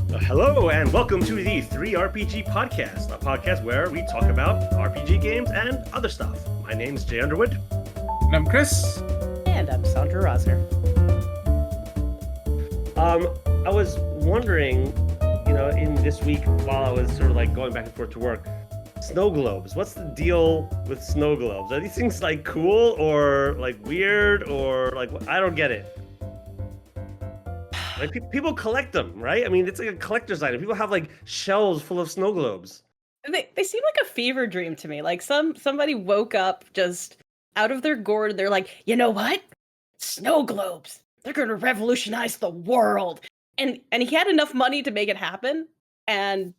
Hello and welcome to the 3RPG Podcast, a podcast where we talk about RPG games and other stuff. My name's Jay Underwood. And I'm Chris. And I'm Sandra Rosner. I was wondering, in this week while I was sort of like going back and forth to work, snow globes. What's the deal with snow globes? Are these things like cool or like weird or like I don't get it. Like people collect them, right? I mean, it's like a collector's item. People have like shelves full of snow globes. They seem like a fever dream to me. Like somebody woke up just out of their gourd. They're like, you know what? Snow globes. They're going to revolutionize the world. And he had enough money to make it happen. And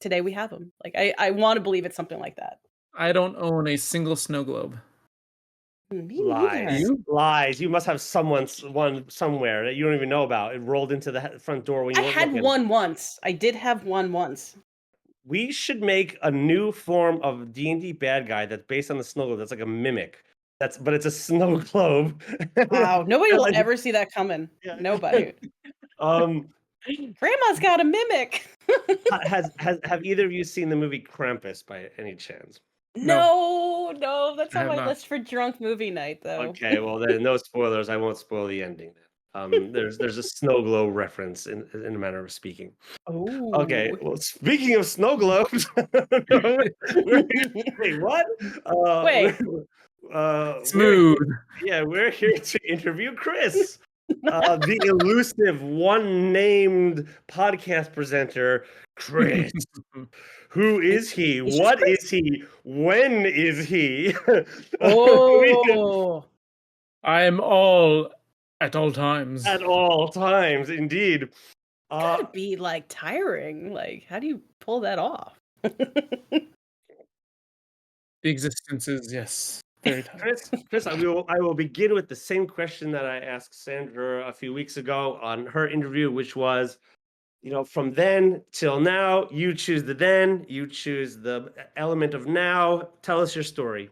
today we have them. Like I want to believe it's something like that. I don't own a single snow globe. Lies. You must have one somewhere that you don't even know about. It rolled into the front door when you I had one once. I did have one once. We should make a new form of D&D bad guy that's based on the snow globe. That's like a mimic. But it's a snow globe. Wow, nobody will ever see that coming. Yeah. Nobody. Grandma's got a mimic. Have either of you seen the movie Krampus by any chance? No, that's on my list for drunk movie night, though. Okay, well then, no spoilers. I won't spoil the ending. There's a snow globe reference in a manner of speaking. Oh. Okay, well, speaking of snow globes, wait, what? Wait. Smooth. We're here to interview Chris, the elusive, one-named podcast presenter, Chris. Who is he? What is he? When is he? Oh, I am all at all times. At all times, indeed. Gotta be like tiring. Like, how do you pull that off? The existence is, yes, very tiring. Chris, I will begin with the same question that I asked Sandra a few weeks ago on her interview, which was, from then till now, you choose the then, you choose the element of now. Tell us your story.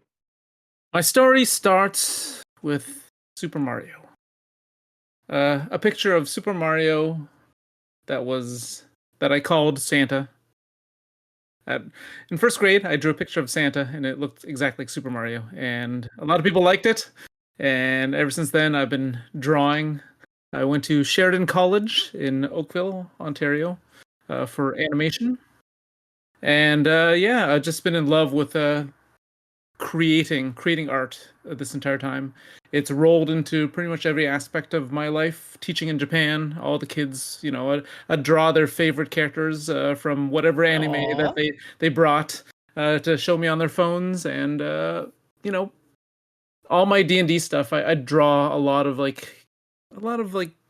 My story starts with Super Mario. A picture of Super Mario that I called Santa. In first grade, I drew a picture of Santa, and it looked exactly like Super Mario. And a lot of people liked it. And ever since then, I've been drawing. I went to Sheridan College in Oakville, Ontario, for animation. And I've just been in love with creating art this entire time. It's rolled into pretty much every aspect of my life. Teaching in Japan, all the kids, I'd draw their favorite characters from whatever anime that they brought to show me on their phones, and all my D&D stuff. I draw a lot of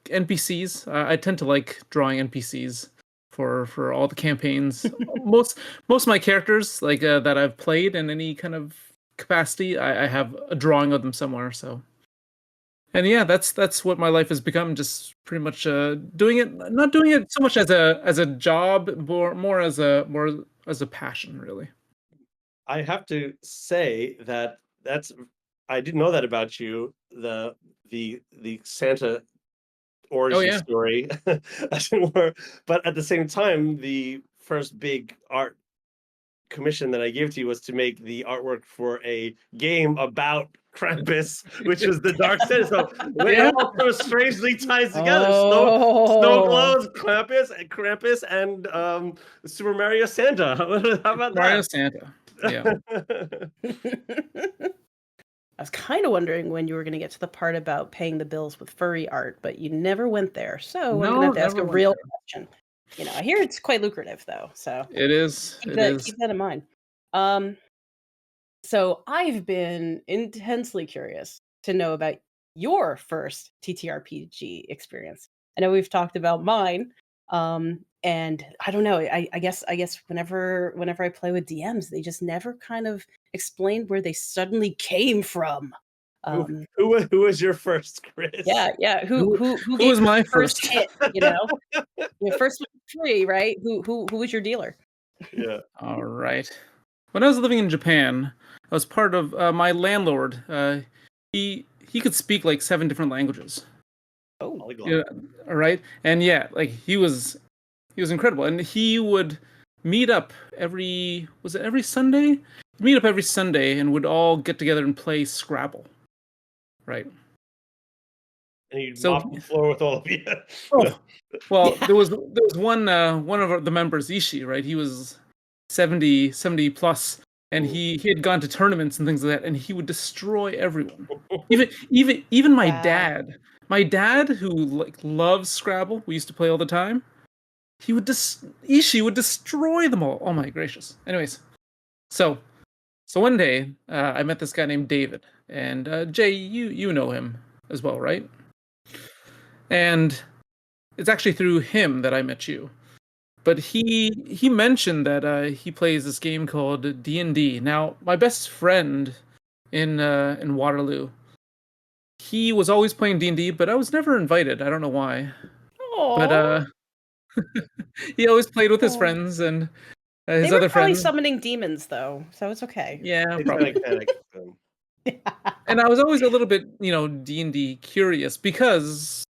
NPCs. I tend to like drawing NPCs for all the campaigns. most of my characters that I've played in any kind of capacity, I have a drawing of them somewhere. So, and yeah, that's what my life has become. Just pretty much doing it, not doing it so much as a job, more as a passion, really. I have to say that's I didn't know that about you. The Santa origin story, as it were. But at the same time, the first big art commission that I gave to you was to make the artwork for a game about Krampus, which was the Dark Santa. So it all sort of strangely ties together. Snow globes, Krampus, and Super Mario Santa. How about Mario that? Santa. Yeah. I was kind of wondering when you were going to get to the part about paying the bills with furry art, but you never went there. So I'm going to have to ask a real question. I hear it's quite lucrative, though. So it is. Keep that in mind. So I've been intensely curious to know about your first TTRPG experience. I know we've talked about mine, and I don't know. I guess whenever I play with DMs, they just never kind of explain where they suddenly came from. Who was your first, Chris? Yeah. Who was my first hit? Your first free, right? Who was your dealer? Yeah. All right. When I was living in Japan, I was part of my landlord. He could speak like 7 different languages. Oh, yeah, all right. And yeah, like he was He was incredible, and he would meet up every Sunday? Meet up every Sunday and would all get together and play Scrabble. Right. And you'd So, mop the floor with all of you. oh, well, Yeah. there was one of the members, Ishi, right? He was 70 plus, and he had gone to tournaments and things like that, and he would destroy everyone. Even my Wow. dad. My dad, who like loves Scrabble, we used to play all the time. Ishi would destroy them all. Oh my gracious. Anyways, so one day I met this guy named David, and Jay, you know him as well, right? And it's actually through him that I met you. But he mentioned that he plays this game called D&D. Now, my best friend in Waterloo, he was always playing D&D, but I was never invited. I don't know why. But Aw. he always played with his Aw. friends and They his were other probably friends. summoning demons, though, so it's okay. Yeah, probably. Satanic panic. And I was always a little bit, D&D curious because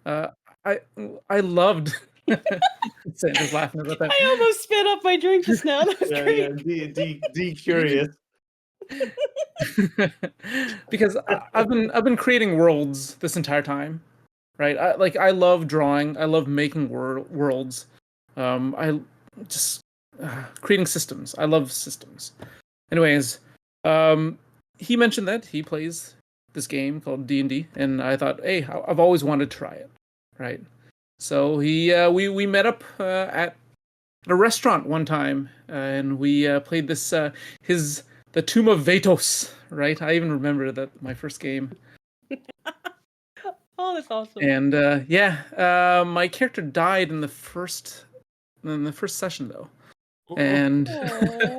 uh, I I loved. Sandra's laughing about that. I almost spit up my drink just now. That was Yeah, great. D curious. Because I've been creating worlds this entire time, right? I love drawing. I love making worlds. I just creating systems. I love systems. Anyways, he mentioned that he plays this game called D&D, and I thought, hey, I've always wanted to try it, right? So we met up at a restaurant one time, and we played this the Tomb of Vatos, right? I even remember that my first game. Oh, that's awesome. And my character died in the first session though, and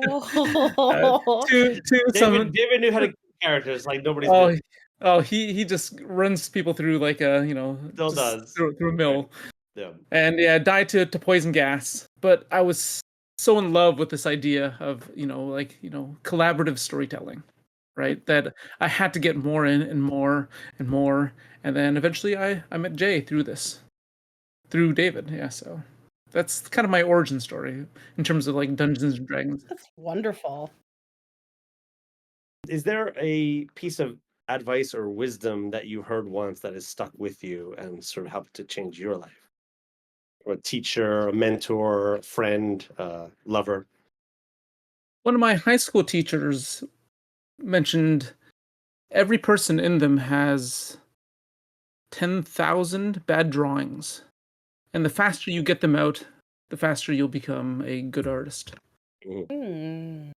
Oh. David knew how to kill characters like nobody's business. He just runs people through like Still does through a mill. Yeah. And died to poison gas. But I was so in love with this idea of collaborative storytelling, right? That I had to get more in and more and more, and then eventually I met Jay through David. Yeah, so that's kind of my origin story in terms of like Dungeons and Dragons. That's wonderful. Is there a piece of advice or wisdom that you heard once that has stuck with you and sort of helped to change your life? Or a teacher, a mentor, a friend, lover? One of my high school teachers mentioned every person in them has 10,000 bad drawings, and the faster you get them out, the faster you'll become a good artist. Mm.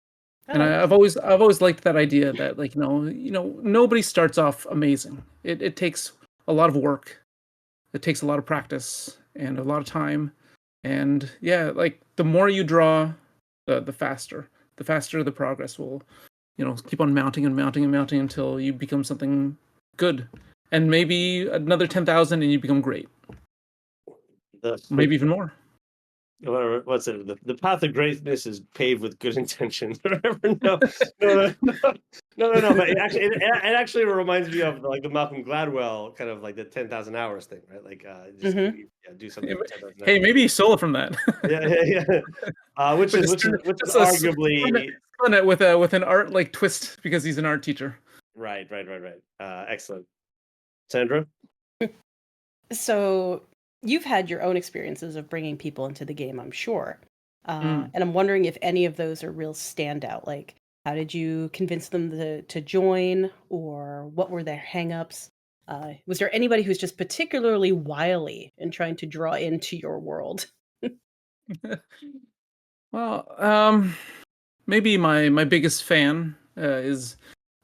And I've always liked that idea that like nobody starts off amazing. It takes a lot of work. It takes a lot of practice and a lot of time. And yeah, like the more you draw, the faster the progress will, keep on mounting and mounting and mounting until you become something good. And maybe another 10,000 and you become great. Maybe even more. What's it? The path of greatness is paved with good intentions. No. But it actually reminds me of like the Malcolm Gladwell kind of like the 10,000 hours thing, right? Like do something. For 10,000 Hey, hours. maybe he stole it from that. Yeah. Which is arguably with an art like twist because he's an art teacher. Right. Excellent, Sandra. So you've had your own experiences of bringing people into the game, I'm sure. And I'm wondering if any of those are real standout. Like, how did you convince them to join, or what were their hangups? Was there anybody who's just particularly wily in trying to draw into your world? Well, maybe my biggest fan is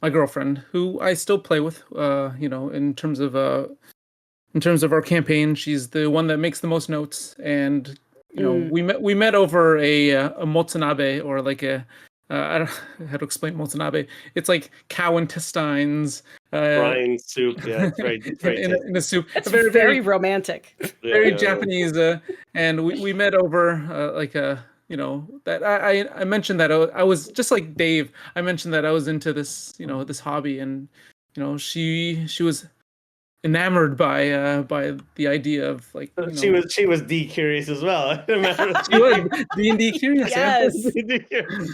my girlfriend, who I still play with. In terms of our campaign, she's the one that makes the most notes, and we met over a motsunabe, or like a I don't know how to explain motsunabe. It's like cow intestines, brine soup. Yeah, it's very in a soup. That's Very romantic. very Japanese. And we met over that I mentioned that I was just like Dave. I mentioned that I was into this this hobby, and she was enamored by the idea of like She was D curious as well. she was D&D curious. Yes. D curious.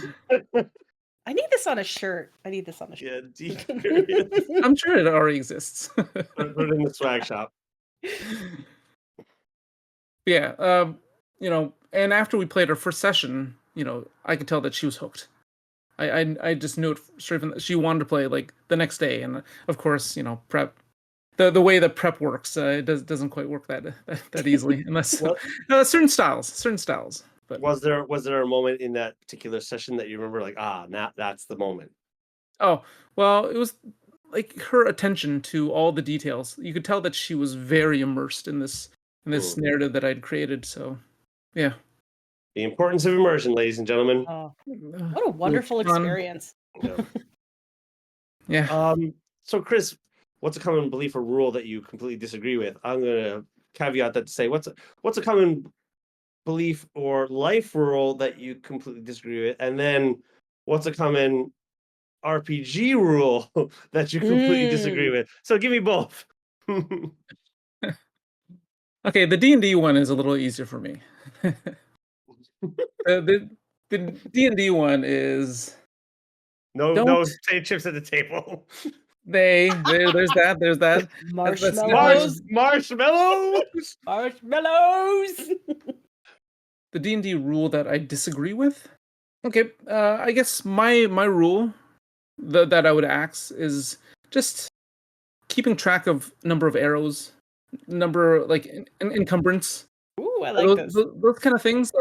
I need this on a shirt. Yeah, D curious. I'm sure it already exists. Put it in the swag shop. Yeah, and after we played our first session, I could tell that she was hooked. I just knew it straight from she wanted to play like the next day, and of course, prep. The way that prep works, it doesn't quite work that easily unless certain styles. But was there a moment in that particular session that you remember like now that's the moment? Oh well, it was like her attention to all the details. You could tell that she was very immersed in this narrative that I'd created. So yeah, the importance of immersion, ladies and gentlemen. Oh, what a wonderful experience. Yeah. So Chris, what's a common belief or rule that you completely disagree with? I'm gonna caveat that to say what's a common belief or life rule that you completely disagree with, and then what's a common RPG rule that you completely disagree with? So give me both. Okay, the D&D one is a little easier for me. The D&D one is no potato chips at the table. There's that. Marshmallows. Marshmallows. The D&D rule that I disagree with. Okay, I guess my rule that I would axe is just keeping track of number of arrows, number like encumbrance. Ooh, I like this. Those kind of things,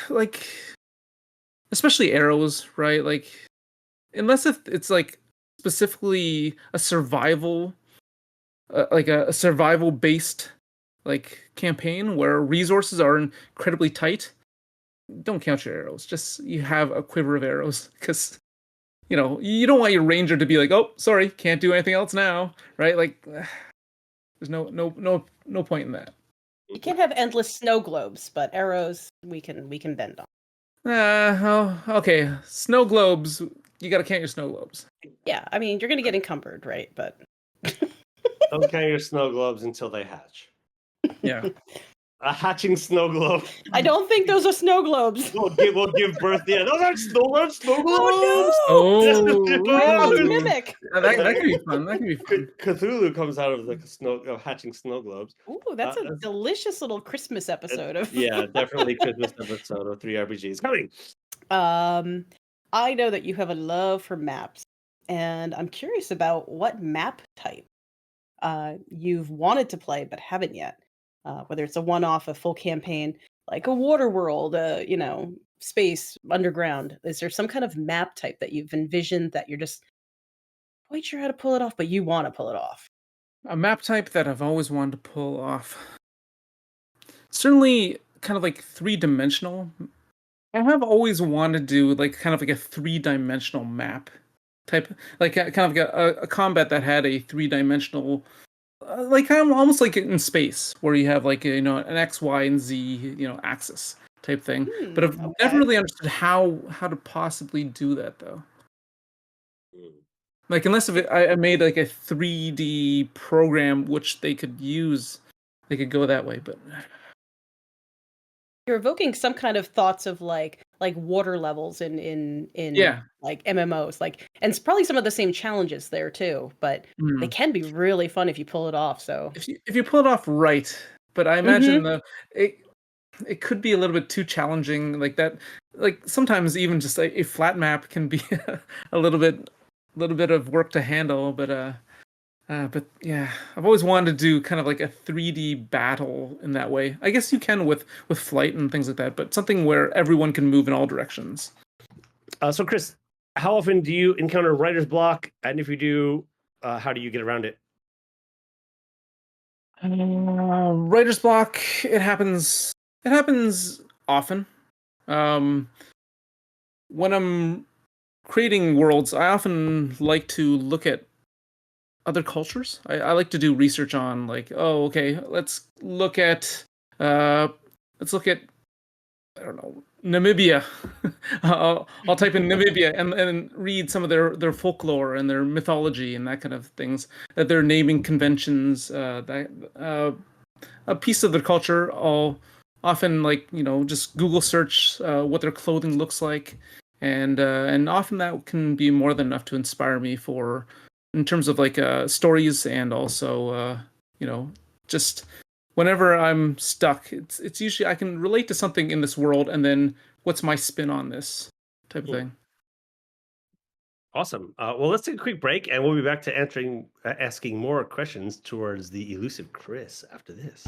like especially arrows, right? Like unless it's like specifically a survival, like a survival based like campaign where resources are incredibly tight, don't count your arrows. Just you have a quiver of arrows because you don't want your ranger to be like, oh, sorry, can't do anything else now, right? Like there's no point in that. You can't have endless snow globes, but arrows we can bend on. Okay. Snow globes, you gotta count your snow globes. Yeah, I mean you're gonna get encumbered, right? But don't count your snow globes until they hatch. Yeah. A hatching snow globe. I don't think those are snow globes. We'll give birth. Yeah, those are snow globes. Oh no! Mimic. That could be fun. That could be fun. Cthulhu comes out of the hatching snow globes. Ooh, that's a delicious little Christmas episode of. Yeah, definitely Christmas episode of 3RPGs coming. I know that you have a love for maps, and I'm curious about what map type you've wanted to play but haven't yet. Whether it's a one-off, a full campaign, like a water world, space, underground. Is there some kind of map type that you've envisioned that you're just quite sure how to pull it off, but you want to pull it off? A map type that I've always wanted to pull off. Certainly kind of like three-dimensional. I have always wanted to do like kind of like a three-dimensional map type, like kind of like a combat that had a three-dimensional like almost like in space where you have like an X, Y, and Z axis type thing. But I've never really understood how to possibly do that though. Like unless I made like a 3D program which they could use, they could go that way. But you're evoking some kind of thoughts of like water levels in yeah, like MMOs, and it's probably some of the same challenges there too, but they can be really fun if you pull it off. So if you pull it off right, but I imagine it could be a little bit too challenging like that. Like sometimes even just a flat map can be a little bit of work to handle. But yeah, I've always wanted to do kind of like a 3D battle in that way. I guess you can with flight and things like that, but something where everyone can move in all directions. So Chris, how often do you encounter writer's block? And if you do, how do you get around it? Writer's block, it happens often. When I'm creating worlds, I often like to look at other cultures. I like to do research on like, let's look at I don't know, Namibia. I'll type in Namibia and read some of their folklore and their mythology and that kind of things, that their naming conventions, that a piece of their culture. I'll often just Google search what their clothing looks like, and often that can be more than enough to inspire me for in terms of stories, and also just whenever I'm stuck, it's usually I can relate to something in this world, and then what's my spin on this type of Cool. thing. Awesome. Well, let's take a quick break, and we'll be back to asking more questions towards the elusive Chris after this.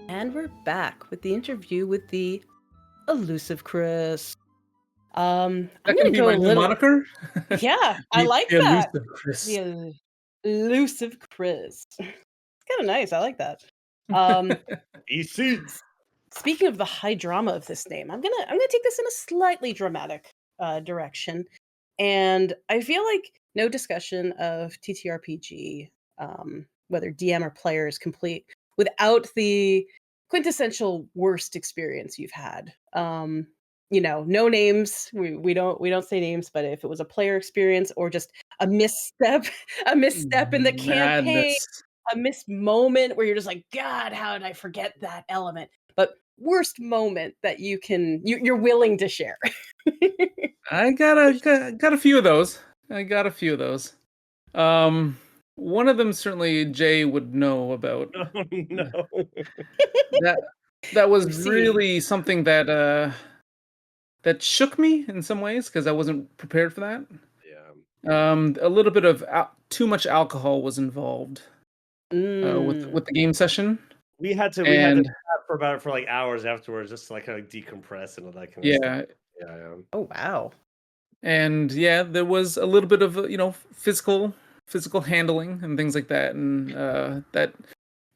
And we're back with the interview with the elusive Chris. I'm That gonna can be go my a new little. moniker. Yeah, I like The that. elusive Chris. The elusive Chris. It's kind of nice. I like that. Um, EC. Speaking of the high drama of this name, I'm gonna take this in a slightly dramatic direction, and I feel like no discussion of TTRPG, whether DM or player, is complete without the quintessential worst experience you've had. No names. We don't say names, but if it was a player experience or just a misstep, a misstep in the campaign, Madness. a missed moment where you're just like, God, how did I forget that element? But worst moment that you're willing to share. I got a few of those. I got a few of those. One of them certainly Jay would know about. Oh no. That that was Proceed. really something that shook me in some ways because I wasn't prepared for that. Yeah. A little bit of too much alcohol was involved with Mm. the game session, We had to and chat for like hours afterwards, just to like kind of decompress and all that kind of stuff. yeah, Yeah. Oh wow. and yeah, there was a little bit of physical handling and things like that, and that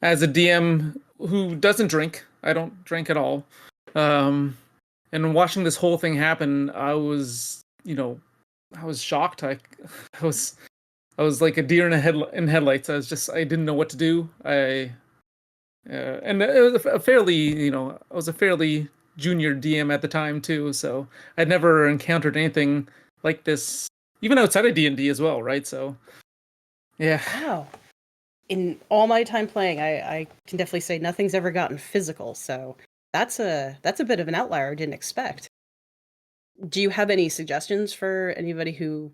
as a DM who doesn't drink, I don't drink at all. And watching this whole thing happen, I was shocked. I was I was like a deer in headlights. I didn't know what to do. And it was a fairly, I was a fairly junior DM at the time too, so I'd never encountered anything like this, even outside of D&D as well, right? So, yeah. Wow. In all my time playing, I can definitely say nothing's ever gotten physical. So that's a bit of an outlier I didn't expect. Do you have any suggestions for anybody who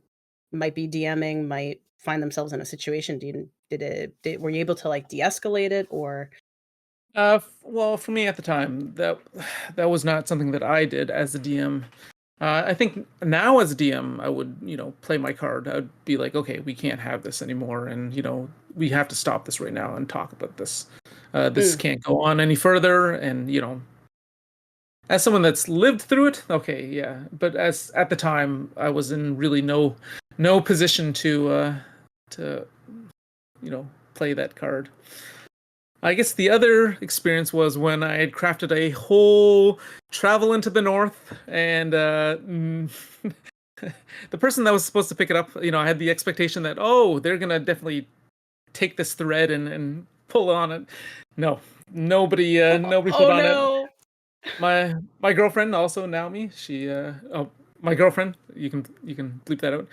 might be DMing, might find themselves in a situation? Were you able to like de-escalate it, or? Well, for me at the time, that was not something that I did as a DM. I think now as a DM, I would, play my card. I would be like, okay, we can't have this anymore, and we have to stop this right now and talk about this. This Mm. can't go on any further, and as someone that's lived through it, okay, yeah. But as at the time, I was in really no position to play that card. I guess the other experience was when I had crafted a whole travel into the north, and the person that was supposed to pick it up, I had the expectation that, oh, they're gonna definitely take this thread and pull on it. No, nobody Oh put on it. no. My girlfriend, also Naomi, my girlfriend, you can bleep that out.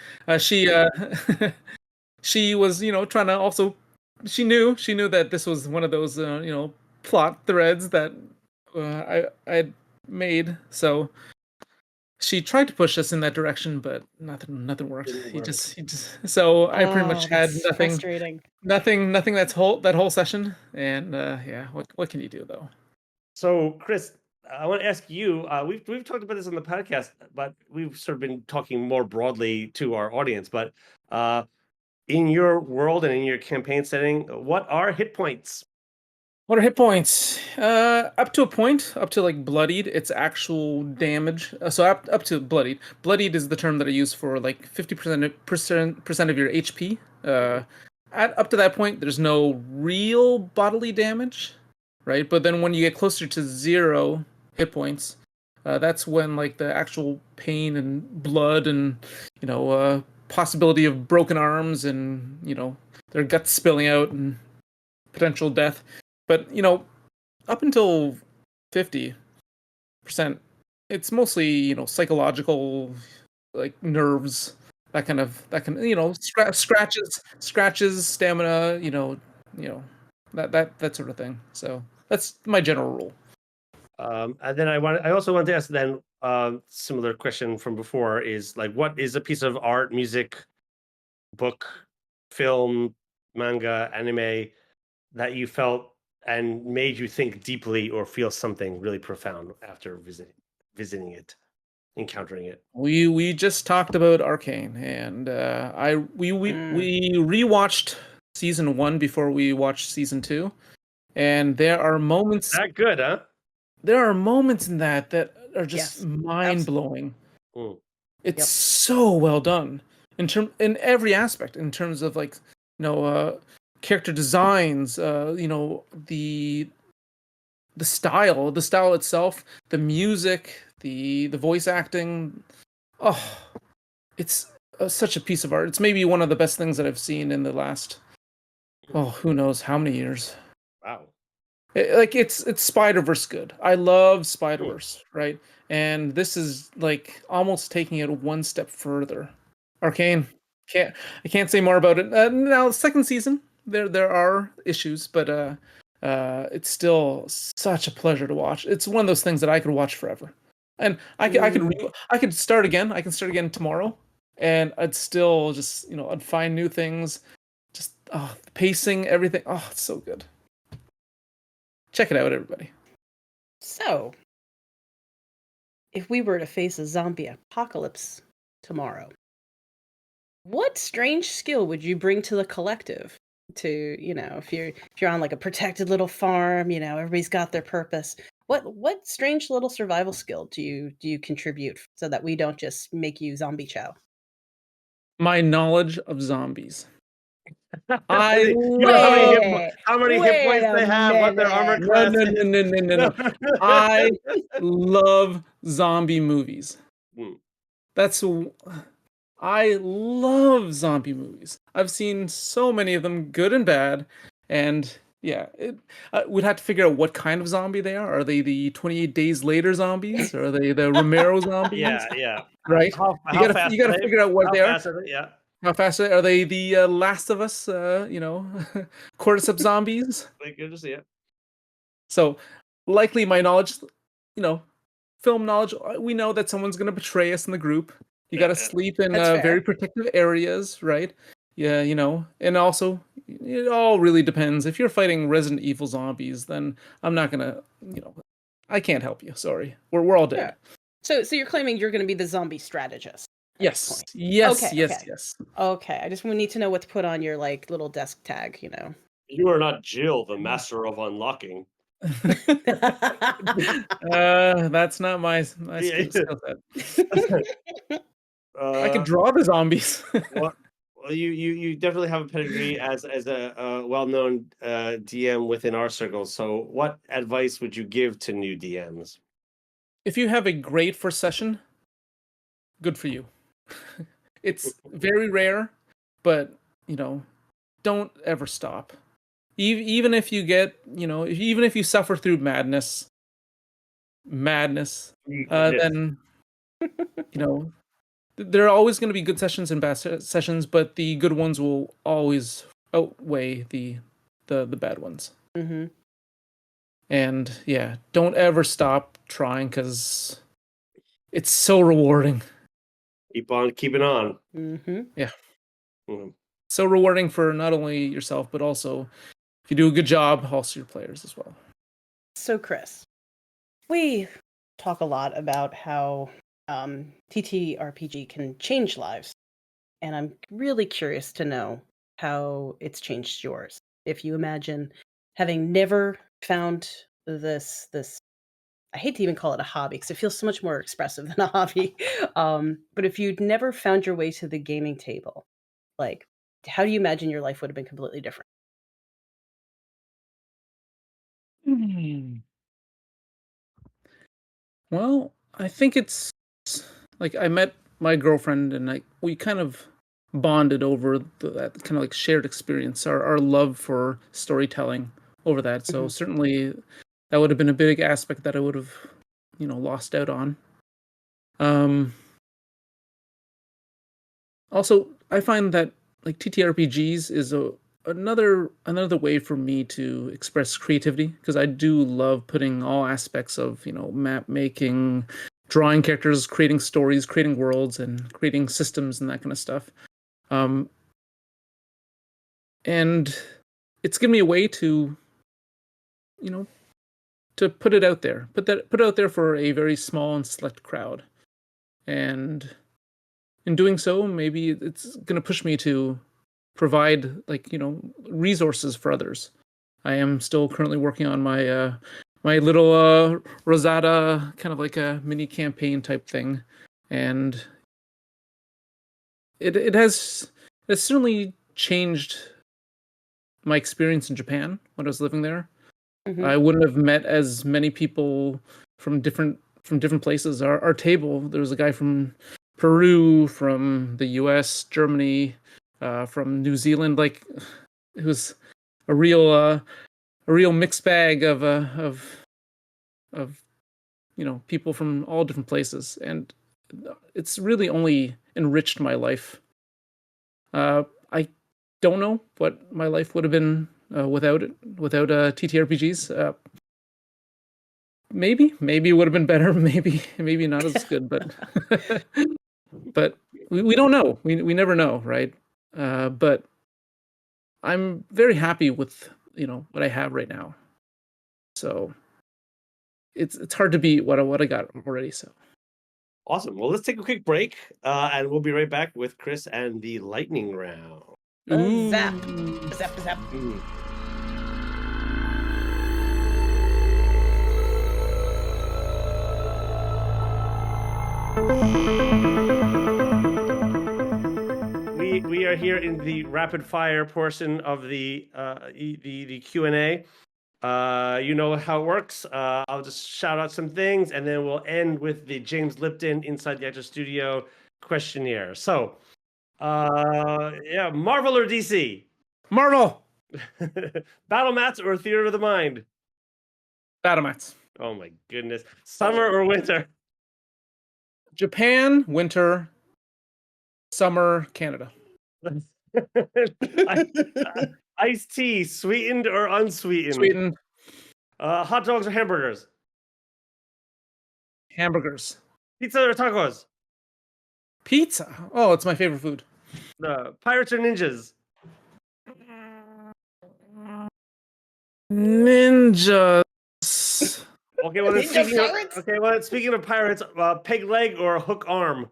She was trying to also, she knew that this was one of those plot threads that I had made, so she tried to push us in that direction, but nothing worked. Didn't He work. just he just so I pretty Oh, much had that's nothing frustrating. nothing that whole session, and yeah, what can you do though? So, Chris, I want to ask you. We've talked about this on the podcast, but we've sort of been talking more broadly to our audience. But in your world and in your campaign setting, what are hit points? What are hit points? Up to a point, up to like bloodied, it's actual damage. So up to bloodied. Bloodied is the term that I use for like 50% of your HP. Up to that point, there's no real bodily damage, right? But then when you get closer to 0 hit points, That's when like the actual pain and blood and possibility of broken arms and their guts spilling out and potential death. But up until 50%, it's mostly psychological, like nerves, scratches, stamina, you know that sort of thing. So that's my general rule. And then I also want to ask then similar question from before is like, what is a piece of art, music, book, film, manga, anime that you felt and made you think deeply or feel something really profound after visiting it, encountering it? We just talked about Arcane, and we rewatched season 1 before we watched season 2, and there are moments That good, huh? in that are just Yes. mind blowing. Mm. It's Yep. so well done in every aspect, in terms of like character designs, the style itself, the music, the voice acting. Oh, it's such a piece of art. It's maybe one of the best things that I've seen in the last who knows how many years. Wow. It's Spider-Verse good. I love Mm. Spider-Verse, right? And this is like almost taking it one step further. Arcane. I can't say more about it. Now, second season, there are issues, but it's still such a pleasure to watch. It's one of those things that I could watch forever. And I could start again. I can start again tomorrow, and I'd still just I'd find new things. Just pacing, everything. Oh, it's so good. Check it out, everybody. So, if we were to face a zombie apocalypse tomorrow, what strange skill would you bring to the collective? To if you're on like a protected little farm, everybody's got their purpose. What strange little survival skill do you contribute so that we don't just make you zombie chow? My knowledge of zombies. I You know love how many hit Wait points a they have, what their armor minute. no class no is. no no no no no. I love zombie movies. Mm. That's I love zombie movies. I've seen so many of them, good and bad, and yeah, we'd have to figure out what kind of zombie they are. Are they the 28 Days Later zombies? Or are they the Romero zombies? Yeah. Right? How fast You gotta are they? figure out what How they are. fast are they? Yeah. How fast are they? The Last of Us, cordyceps zombies? Like, good to see it. So, likely my knowledge, you know, film knowledge, we know that someone's going to betray us in the group. You got to Yeah. sleep in That's fair. very protective areas, right? Yeah, and also, it all really depends. If you're fighting Resident Evil zombies, then I'm not going to, I can't help you. Sorry. We're all dead. Yeah. So you're claiming you're going to be the zombie strategist? Yes. Yes, Okay, yes, okay. yes. Okay, I just need to know what to put on your like little desk tag. You are not Jill, the master of unlocking. That's not my Yeah. skill set. I could Uh, draw the zombies. well, you definitely have a pedigree as a well-known DM within our circles. So, what advice would you give to new DMs? If you have a great first session, good for you. It's very rare, but don't ever stop. Even if you get, even if you suffer through madness, then there are always going to be good sessions and bad sessions, but the good ones will always outweigh the bad ones. Mm-hmm. And yeah, don't ever stop trying, because it's so rewarding. Keep on keeping on. Mm-hmm. Yeah. Mm. So rewarding for not only yourself, but also if you do a good job, also your players as well. So, Chris, we talk a lot about how TTRPG can change lives, and I'm really curious to know how it's changed yours. If you imagine having never found this, I hate to even call it a hobby because it feels so much more expressive than a hobby. But if you'd never found your way to the gaming table, like, how do you imagine your life would have been completely different? Well, I think it's like I met my girlfriend and we kind of bonded over that kind of like shared experience, our love for storytelling over that. So Mhm. certainly that would have been a big aspect that I would have, lost out on. Um, Also, I find that like TTRPGs is another way for me to express creativity because I do love putting all aspects of map making, drawing characters, creating stories, creating worlds, and creating systems and that kind of stuff. Um, and it's given me a way to you know to put it out there, put it out there for a very small and select crowd, and in doing so, maybe it's going to push me to provide resources for others. I am still currently working on my little Rosada kind of like a mini campaign type thing, and it's certainly changed my experience in Japan when I was living there. Mhm. I wouldn't have met as many people from different places. Our table, there was a guy from Peru, from the U.S., Germany, from New Zealand. Like it was a real mixed bag of people from all different places, and it's really only enriched my life. I don't know what my life would have been without TTRPGs. Maybe it would have been better. Maybe not as good, but but we don't know. We never know, right? But I'm very happy with what I have right now. So it's hard to beat what I got already. So Awesome. Well, let's take a quick break, and we'll be right back with Chris and the lightning round. Zap, ooh, zap, zap. Mm. We are here in the rapid fire portion of the Q&A. You know how it works. I'll just shout out some things, and then we'll end with the James Lipton Inside the Actor Studio questionnaire. So, yeah, Marvel or DC? Marvel Battle Mats or Theater of the Mind? Battlemats. Oh my goodness. Summer or winter? Japan winter, summer Canada. I- Iced tea, sweetened or unsweetened? Sweden Hot dogs or hamburgers? hamburgers. Pizza or tacos? Pizza. Oh, it's my favorite food. Pirates or ninjas? Ninjas. Okay, well, then Ninja speaking of pirates? speaking of pirates, peg leg or hook arm?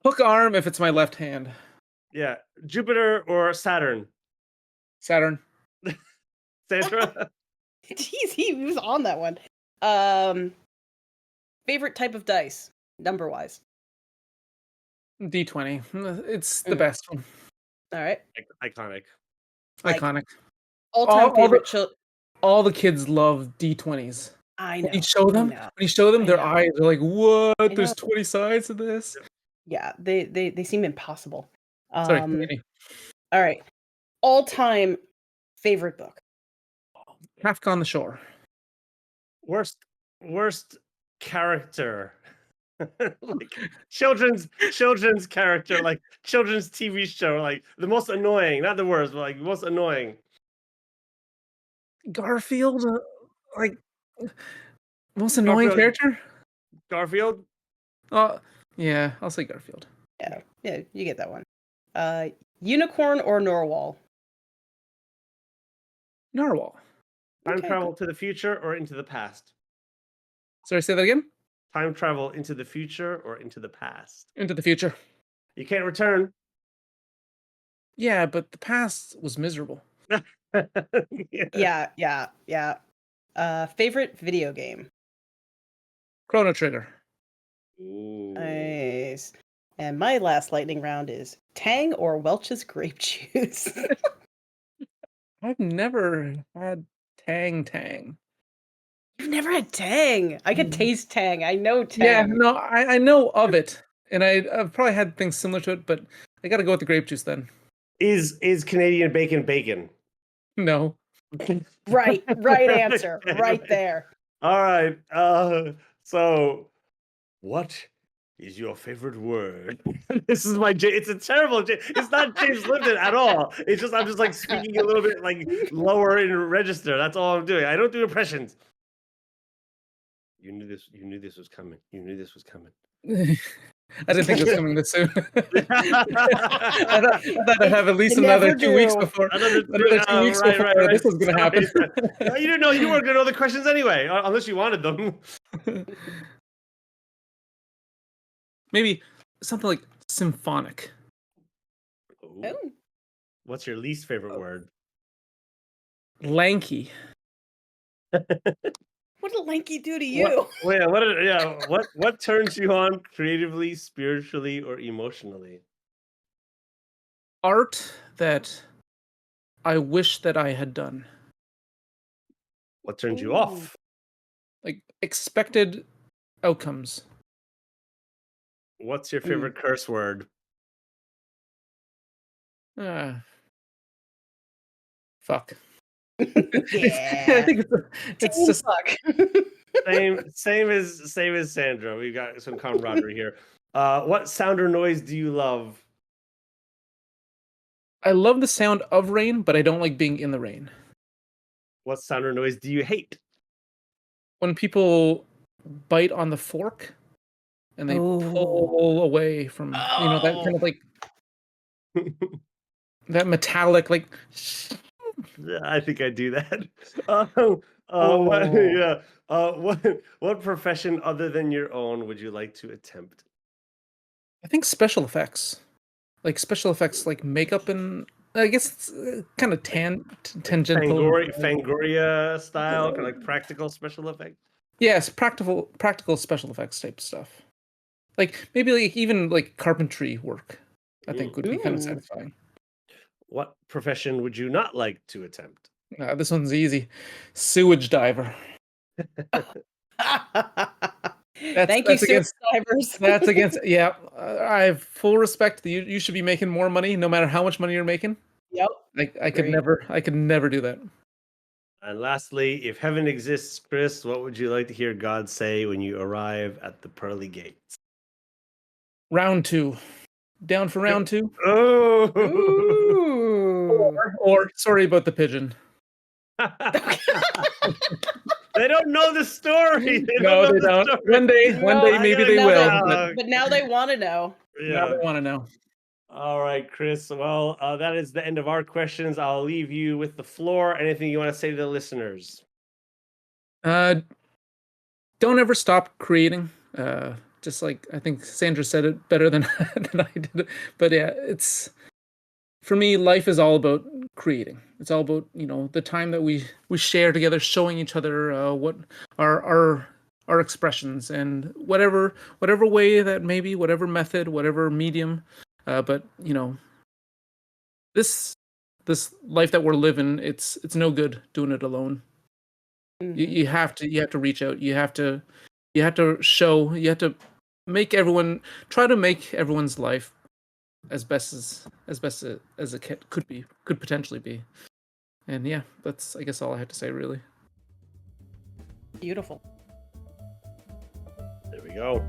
Hook arm if it's my left hand. Yeah, Jupiter or Saturn? Saturn. Sandra? Jeez, he was on that one. Favorite type of dice, number wise. D20. It's the Mm. best one. All right. Iconic. Like, Iconic. all-time favorite. All the kids love D20s. I When you know. show I them, know. their know. eyes are like, "What? I There's know. 20 sides to this." Yeah, they seem impossible. Sorry, continue. All right. All-time favorite book. Kafka on the Shore. Worst character. Like children's character, like children's TV show, like the most annoying, not the worst, but like most annoying. Garfield, like most annoying Garfield. character. Garfield. Yeah, I'll say Garfield. Yeah, you get that one. Unicorn or Norwal? Narwhal. Time Okay, travel to the future or into the past? Sorry, say that again. Time travel into the future or into the past? Into the future. You can't return. Yeah, but the past was miserable. Yeah. Yeah. Favorite video game? Chrono Trigger. Ooh. Nice. And my last lightning round is Tang or Welch's grape juice. I've never had Tang. I've never had Tang. I could taste Tang. I know Tang. Yeah, no, I know of it, and I've probably had things similar to it, but I got to go with the grape juice then. Is Canadian bacon bacon? No. Right answer. Right there. All right. So what is your favorite word? This is my it's a terrible it's not James Lipton at all. It's just I'm just like speaking a little bit like lower in register. That's all I'm doing. I don't do impressions. You knew this was coming. You knew this was coming. I didn't think it was coming this soon. I thought I'd have at least another 2 weeks before. Another 2 weeks before this was going to happen. No, you didn't know you weren't going to know the questions anyway, unless you wanted them. Maybe something like symphonic. Ooh. What's your least favorite word? Lanky. What did lanky do to you? What turns you on creatively, spiritually, or emotionally? Art that I wish that I had done. What turns you off? Like expected outcomes. What's your favorite curse word? Fuck. Yeah. I think it's just fuck. Same as Sandra. We've got some camaraderie here. What sound or noise do you love? I love the sound of rain, but I don't like being in the rain. What sound or noise do you hate? When people bite on the fork and they pull away from that kind of like that metallic like. Yeah, I think I do that. What profession other than your own would you like to attempt? I think special effects, like makeup, and I guess it's kind of tangential. Fangoria style, kind of like practical special effects. Yes, practical special effects type stuff. Like maybe like even like carpentry work. I think would be kind of satisfying. What profession would you not like to attempt? This one's easy. Sewage diver. Thank you, sewage divers. That's against. Yeah, I have full respect. You should be making more money, no matter how much money you're making. Yep. I could never do that. And lastly, if heaven exists, Chris, what would you like to hear God say when you arrive at the pearly gates? Round 2. Down for round 2? Oh! Or sorry about the pigeon. They don't know the story. They don't. One day, maybe they will. But now they want to know. Yeah. Now they want to know. All right, Chris. Well, that is the end of our questions. I'll leave you with the floor. Anything you want to say to the listeners? Don't ever stop creating. Just like I think Sandra said it better than I did. But yeah, it's for me. Life is all about creating. It's all about the time that we share together, showing each other what our expressions, and whatever way that maybe, whatever method, whatever medium. But this life that we're living, it's no good doing it alone. Mm-hmm. You have to reach out. You have to show. You have to try to make everyone's life as best as it could potentially be. And yeah, that's I guess all I have to say really. Beautiful. There we go.